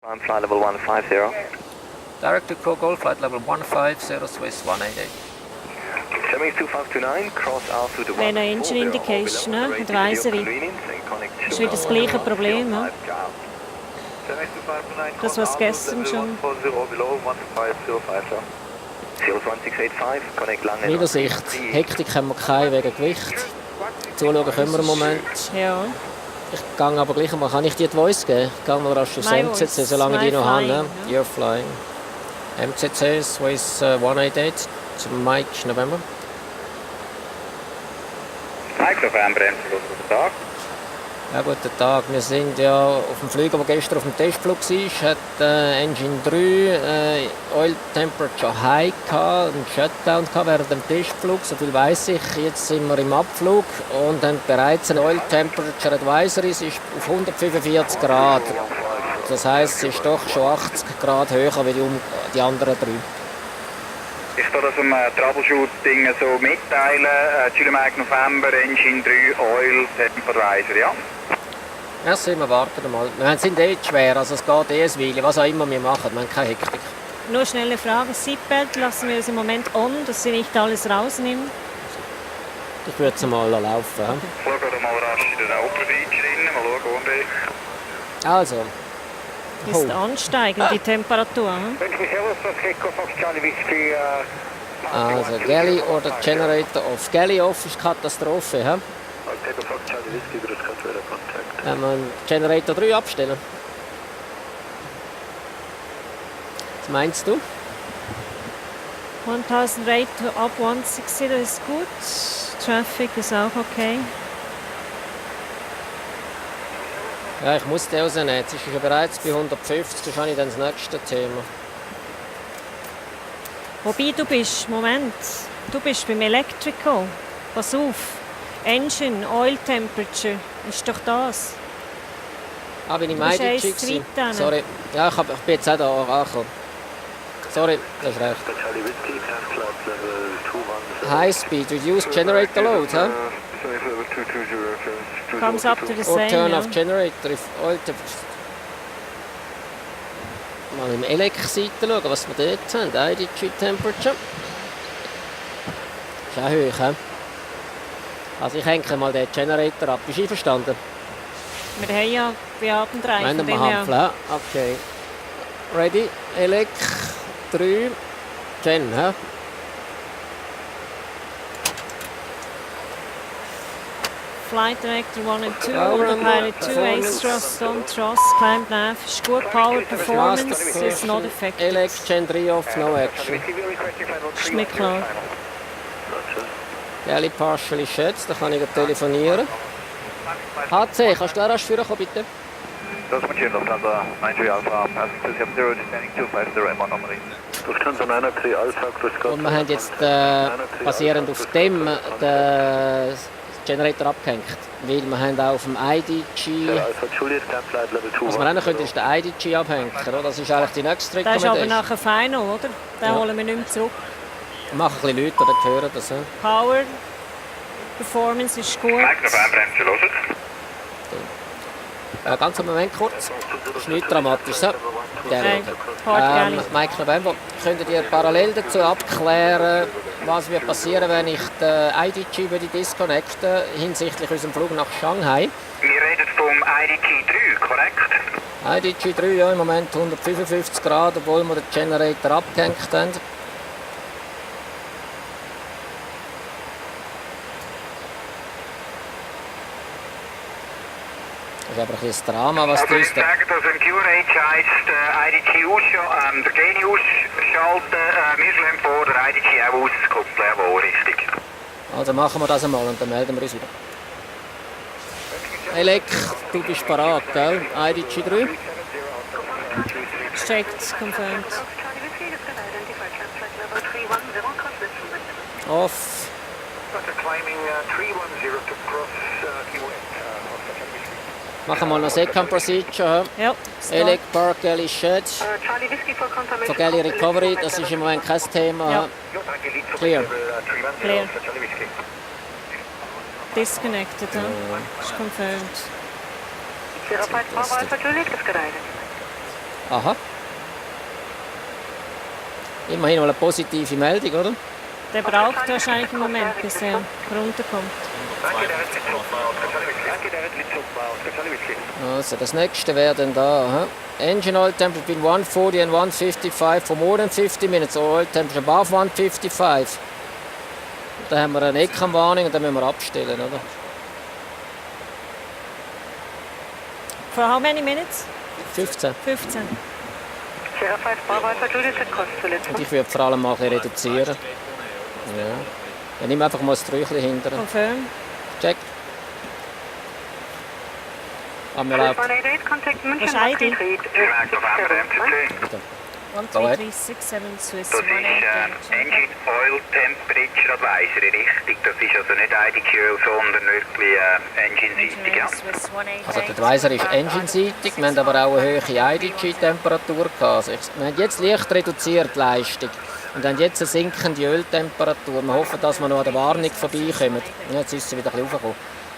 Flight level 150. Direct to Kogol, flight level 150, Swiss 188. Wenn eine Engine Indication, Advisory. Das ist wieder das gleiche Problem. Ne? Das was gestern schon. Niedersicht. Hektik haben wir keine wegen Gewicht. Zuschauen können wir im Moment. Ja. Ich gehe aber gleich mal. Kann ich dir die Voice geben? Ich gehe mal rasch aufs MCC, solange ich die noch habe. Ne? You're flying. MCC, Swiss 188, Mike November. Mike November, guten Tag. Ja, guten Tag. Wir sind ja auf dem Flieger, der gestern auf dem Testflug war. Hat Engine 3 Oil Temperature High gehabt, einen Shutdown gehabt während dem Testflug. So viel weiss ich. Jetzt sind wir im Abflug und haben bereits ein Oil Temperature Advisory. Es ist auf 145 Grad. Das heisst, es ist doch schon 80 Grad höher wie die anderen drei. Ich kann das im Troubleshooting so mitteilen. Mike November, Engine 3, Oil, Temp Advisor, ja? Merci, wir warten mal. Wir sind eh schwer, also es geht eh ein Weile, was auch immer wir machen, wir haben keine Hektik. Nur schnelle Frage, Seatbelt lassen wir es im Moment on, dass sie nicht alles rausnehmen? Ich würde es mal laufen. Schau mal rasch in den Autofeature rein, mal schauen, wo Also. Ist ansteigend, die Temperatur. Hm? Also Galley oder Generator off. Galley off ist Katastrophe. He? Wenn wir Generator 3 abstellen. Was meinst du? 1000 Rate to up 160, das ist gut. Traffic ist auch okay. Ja, ich muss den rausnehmen. Jetzt ist er bereits bei 150, das habe ich dann das nächste Thema. Wobei du bist, Moment, du bist beim Electrical. Pass auf. Engine, Oil Temperature, ist doch das. Ah, bin ich im Du bist IDG eins gewesen? zu weit. Sorry. Ja, ich bin jetzt auch da angekommen. Sorry, das ist recht. High Speed, Reduce Generator Load, hä? Comes up to the Or same, turn ja. off Generator if Oil Temperature. Mal im Elec-Seite schauen, was wir dort haben. IDG Temperature. Ist auch hoch, hä? Also ich hänge mal den Generator ab. Bist du einverstanden? Wir haben ja Beatenreich. Wenn wir Hampel, okay. Ready? Elec 3. Gen, hä? Flight Director 1 and 2, Autopilot 2, Ace Thrust, on Thrust, Climb Nav, ist gut, Power Performance is not affected. Elec Gen 3 off, no action. Ist mir klar. Galley partially schätzt, da kann ich telefonieren. HC, kannst du auch rasch vorkommen, bitte? Das ist München, Lufthansa 93 Alpha, Passengers have 0, descending 250 M1 Anomaly. Lufthansa 93 Alpha, grüß Gott. Und wir haben jetzt basierend auf dem den Generator abgehängt. Weil wir haben auch auf dem IDG... Was wir auch noch können, ist der IDG abhängen, oder? Das ist eigentlich die nächste Der ist aber Recommendation. nachher final, oder? Den holen wir nicht mehr zurück. Machen ein bisschen Leute, die hören das. Power Performance ist gut. Mike November, MC loset. Ganz einen Moment kurz. Das ist nicht dramatisch. So. Okay. Galley. Mike November, könnt ihr parallel dazu abklären, was wird passieren, wenn ich den IDG würde disconnecten hinsichtlich unserem Flug nach Shanghai? Wir reden vom IDG 3, korrekt? IDG 3, ja, im Moment 155 Grad, obwohl wir den Generator abgehängt haben. Das ist aber ein bisschen Drama, was Also du ich uns da... sage, dass im QRH heisst, IDG ausschalten, der Geni ausschalten, wir schlagen vor, der IDG auch auskoppeln, jawohl, richtig. Also machen wir das einmal und dann melden wir uns wieder. Elec, du bist parat, gell? IDG 3? Checked, confirmed. Off. Machen wir noch Second Procedure. Ja, Elec Park Galley Shed. Von Galley Recovery, das ist im Moment kein Thema. Ja. Clear. Clear. Disconnected, huh? Ist confirmed. Aha. Immerhin mal eine positive Meldung, oder? Der braucht wahrscheinlich einen Moment, bis er runterkommt. Also das nächste wäre dann da. Aha. Engine oil temperature between 140 and 155 for more than 50 minutes. Oil temperature above 155. Da haben wir eine Eckwarnung und dann müssen wir abstellen, oder? For how many minutes? 15. 15. Und ich würde vor allem mal ein bisschen reduzieren. Ja. Dann nimm einfach mal das Träuchchen hinter. Confirm. Check. Angelaufen. Was ist ID? Wieder. 13367 Swiss Das ist 188. Engine Oil Temperature Advisory, richtig. Das ist also nicht IDQL, sondern wirklich Engine-seitig. Ja. Swiss 188. Also der Advisor ist engine-seitig, wir haben aber auch eine hohe IDG-Temperatur gehabt. Wir haben jetzt leicht reduziert die Leistung und haben jetzt eine sinkende Öltemperatur. Wir hoffen, dass wir noch an der Warnung vorbeikommen. Ja, jetzt ist sie wieder ein bisschen hochgekommen.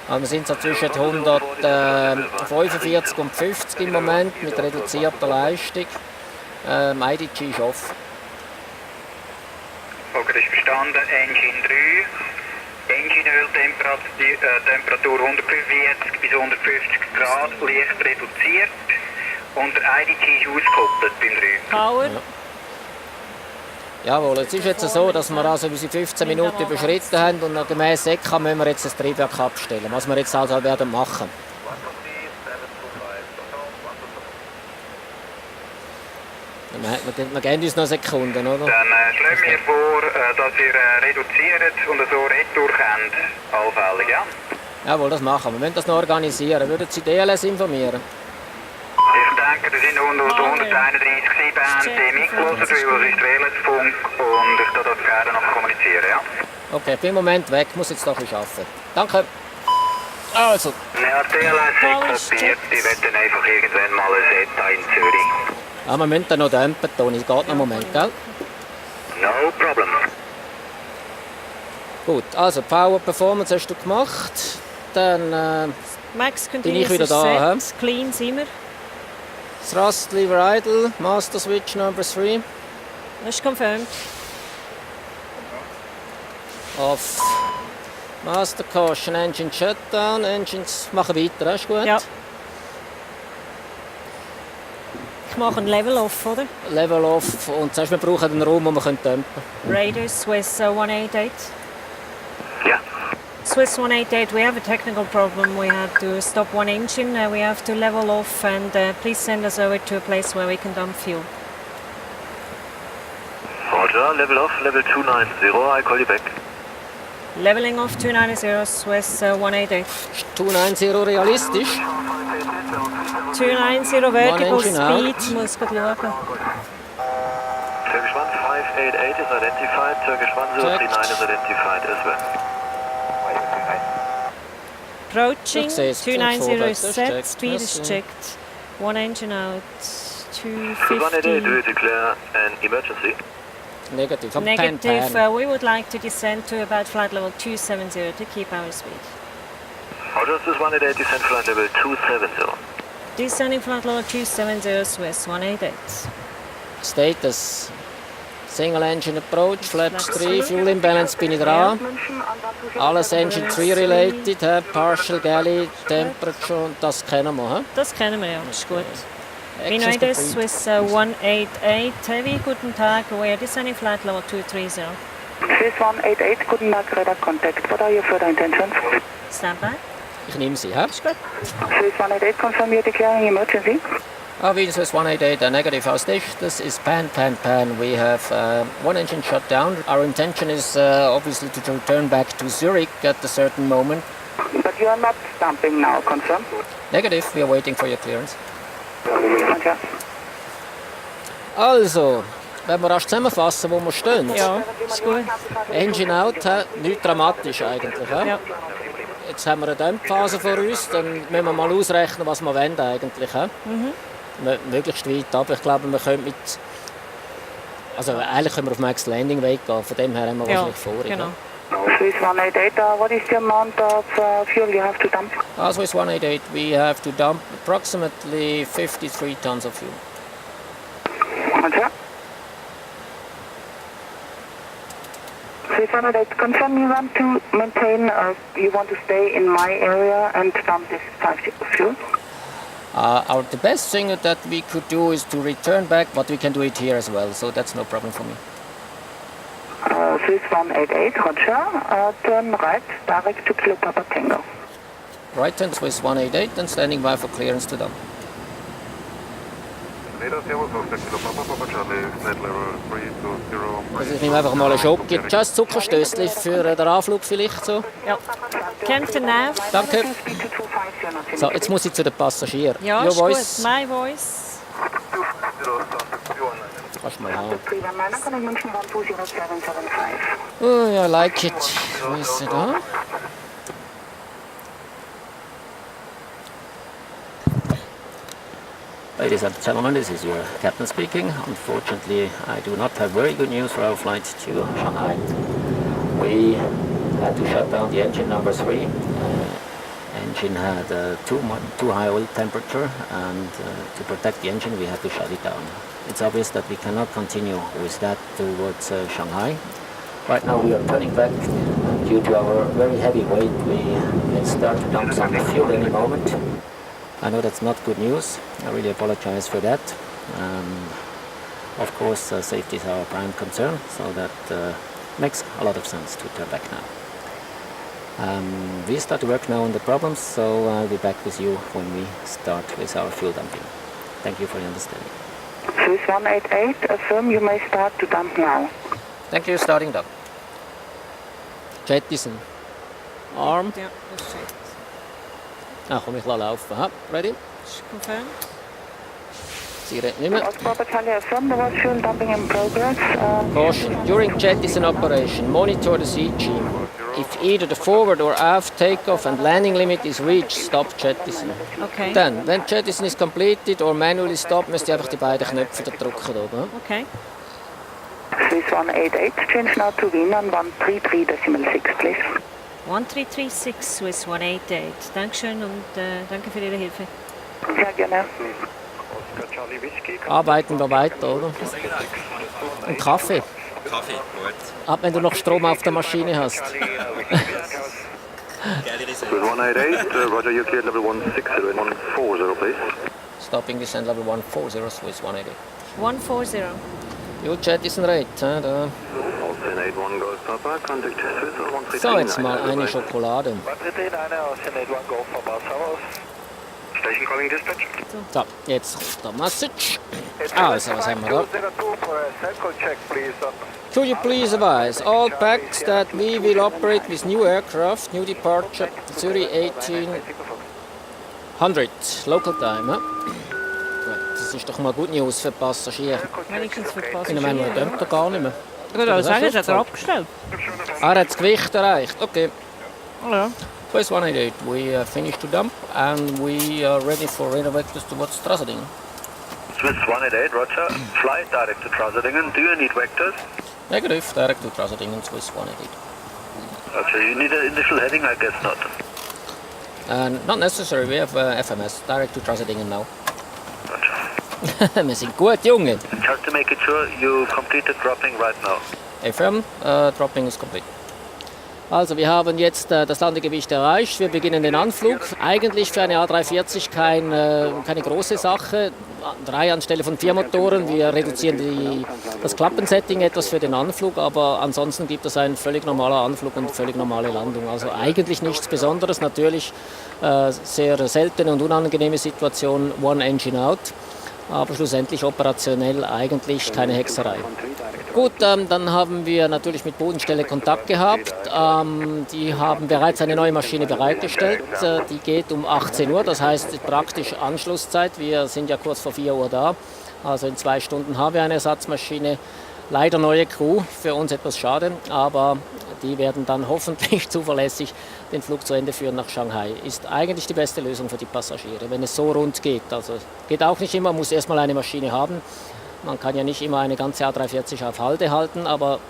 Also wir sind so zwischen 145 und 50 im Moment mit reduzierter Leistung. IDG ist off. Okay, das ist verstanden. Engine 3. Engine-Öltemperatur 145 bis 150 Grad, leicht reduziert. Und der IDG ist ausgekoppelt beim 3. Power. Ja. Jawohl, es ist jetzt so, dass wir also unsere 15 Minuten überschritten haben und nach gemäß ECA müssen wir jetzt das Triebwerk abstellen, was wir jetzt also werden machen. Wir geben uns noch Sekunden, oder? Dann schlagen wir vor, dass ihr reduziert und so retour könnt, allfällig, ja? Jawohl, das machen wir. Wir müssen das noch organisieren. Würden Sie DLS informieren? Ich denke, das sind 131 Bände mitgelassen, weil es ist WLS-Funk und ich das gerne noch kommunizieren, ja? Okay, ich bin im Moment weg, muss jetzt doch ein bisschen arbeiten. Danke. Also, Ja, DLS ist kopiert, die werden einfach irgendwann mal ein Seta in Zürich. ja, wir müssen dann noch dämpfen, Toni. Es geht noch einen Moment, gell? No problem. Gut, also Power Performance hast du gemacht. Dann Max bin ich wieder da. Set. Clean sind wir. Thrust Lever Idle, Master Switch Number 3. Das ist confirmed. Auf Master Caution, Engine Shutdown, Engines machen weiter, ist gut? Ja. Ich mache ein Level off, oder? Level off und zuerst wir brauchen einen Raum, wo wir dämpfen können. Radar Swiss 188. Ja. Swiss 188, we have a technical problem. We had to stop one engine. We have to level off and please send us over to a place where we can dump fuel. Roger, level off, level 290, I call you back. Leveling off 290 Swiss 188. Ist 290 realistisch? 290 vertical engine out. speed, muss ich schauen. Turkish 1588 is identified, Turkish 1039 is identified as well. Approaching, Ich sehe es, 290 is das ist set, checked. speed is Merci. checked. One engine out, 188, do 250. you declare an emergency? Negativ. Pan, Negative, pan. we would like to descend to about flight level 270 to keep our speed. Roger, this is 188, descent flight level 270. Descending flight level 270 Swiss 188. Status. Single Engine Approach, Flaps 3, Fuel Imbalance bin ich dran. Alles Engine 3 related, partial galley, Temperature und das kennen wir. Das kennen wir ja, das ist gut. Access United complete. Swiss 188 Heavy, guten Tag, we are descending flight level 230. Swiss 188, guten Tag, Radar Contact. What are your further intentions? Stand by. Ich nehme sie, hä? Ist gut. Swiss 188, confirm you're declaring emergency. Swiss 188, negative. Our status is pan. We have one engine shut down. Our intention is obviously to return back to Zurich at a certain moment. But you are not dumping now, confirm? Negative, we are waiting for your clearance. Roger. Also, wenn wir rasch zusammenfassen, wo wir stehen. Ja, ist gut. Engine out, nichts dramatisch eigentlich. Ja. Jetzt haben wir eine Dämpfphase vor uns, dann müssen wir mal ausrechnen, was wir wollen eigentlich. Möglichst weit ab. Ich glaube, wir können also eigentlich können wir auf Max Landing Weg gehen, von dem her haben wir wahrscheinlich vor. Genau. Swiss 188, what is the amount of fuel you have to dump? Swiss 188, we have to dump approximately 53 tons of fuel. Roger. Swiss 188, confirm you want to maintain, you want to stay in my area and dump this 5 fuel? The best thing that we could do is to return back, but we can do it here as well, so that's no problem for me. Swiss 188, Roger. Turn right, direct to Kilo Papa Tango. Right turn Swiss 188 and standing by for clearance to dump. Also ich nehme einfach mal einen Schub. Gibt es ein Zuckerstößchen für den Anflug vielleicht so? Ja. Captain Nav. Danke. So, jetzt muss ich zu den Passagieren. Ja, Your ist voice. gut. My voice. Kannst du mal haben. Oh, I like it. Wo ist sie da? Ladies and gentlemen, this is your captain speaking. Unfortunately, I do not have very good news for our flight to Shanghai. We had to shut down the engine number 3. Engine had too high oil temperature, and to protect the engine we had to shut it down. It's obvious that we cannot continue with that towards Shanghai. Right now we are turning back due to our very heavy weight. We can start to dump some fuel any moment. I know that's not good news. I really apologize for that. Of course, safety is our prime concern, so that makes a lot of sense to turn back now. We start to work now on the problems, so I'll be back with you when we start with our fuel dumping. Thank you for your understanding. Swiss 188, affirm you may start to dump now. Thank you, starting dump. Jettison. Arm. Ja, das ist shit. Ah, komm, ich lasse laufen. Ha, ready? Ist confirmed. Sie redet nicht mehr. Oscar Battalion, affirm there was fuel dumping in progress. Caution. During jettison operation, monitor the CG. If either the forward or aft takeoff and landing limit is reached, stop jettison. Okay. Dann, wenn jettison is completed or manually stop, müsst ihr einfach die beiden Knöpfe da drücken da oben. Okay. Swiss 188, change now to Wiener 133.6, please. 1336 Swiss 188. Dankeschön und danke für Ihre Hilfe. Sehr gerne. Arbeiten wir weiter, oder? Und Kaffee. Kaffee, gut. Ab wenn du noch Strom auf der Maschine hast. Swiss 188, Roger, you cleared level 160 and 140, please. Stopping descent level 140, Swiss 188. 140. Your jettison rate, da. 1081 Golf Papa, contact Swiss 139. So, jetzt mal eine Schokolade. 139 aus 1081 Golf Papa, servus. Station calling dispatch. So, jetzt der Message. Also, was haben wir da? Could you please advise all packs that we will operate with new aircraft, new departure, Zurich 1800, local time, huh? Das ist doch mal gut News für Passagiere. Wenigstens für Ich Passagiere. meine, man dämmt doch gar nicht mehr. Ich würde sagen, das hat er abgestellt. Er hat das Gewicht erreicht, okay. Ja. Swiss 188, we finished to dump and we are ready for radar vectors towards Trasadingen. Swiss 188, Roger. Fly direct to Trasadingen. Do you need vectors? Negative, direct to Trasadingen, Swiss 188. Okay, you need an initial heading? I guess not. Not necessary, we have FMS, direct to Trasadingen now. Roger. Wir sind gut, Junge. Just to make it sure, you completed dropping right now. FM, dropping is complete. Also wir haben jetzt das Landegewicht erreicht, wir beginnen den Anflug. Eigentlich für eine A340 keine große Sache, 3 anstelle von 4 Motoren. Wir reduzieren das Klappensetting etwas für den Anflug, aber ansonsten gibt es einen völlig normaler Anflug und völlig normale Landung. Also eigentlich nichts Besonderes, natürlich sehr seltene und unangenehme Situation, one engine out. Aber schlussendlich operationell eigentlich keine Hexerei. Gut, dann haben wir natürlich mit Bodenstelle Kontakt gehabt. Die haben bereits eine neue Maschine bereitgestellt. Die geht um 18 Uhr, das heißt praktisch Anschlusszeit. Wir sind ja kurz vor 4 Uhr da. Also in 2 Stunden haben wir eine Ersatzmaschine. Leider neue Crew, für uns etwas schade, aber die werden dann hoffentlich zuverlässig den Flug zu Ende führen nach Shanghai. Ist eigentlich die beste Lösung für die Passagiere, wenn es so rund geht. Also geht auch nicht immer, muss erstmal eine Maschine haben. Man kann ja nicht immer eine ganze A340 auf Halde halten, aber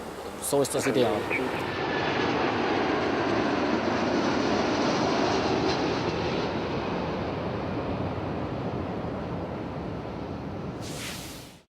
so ist das ideal.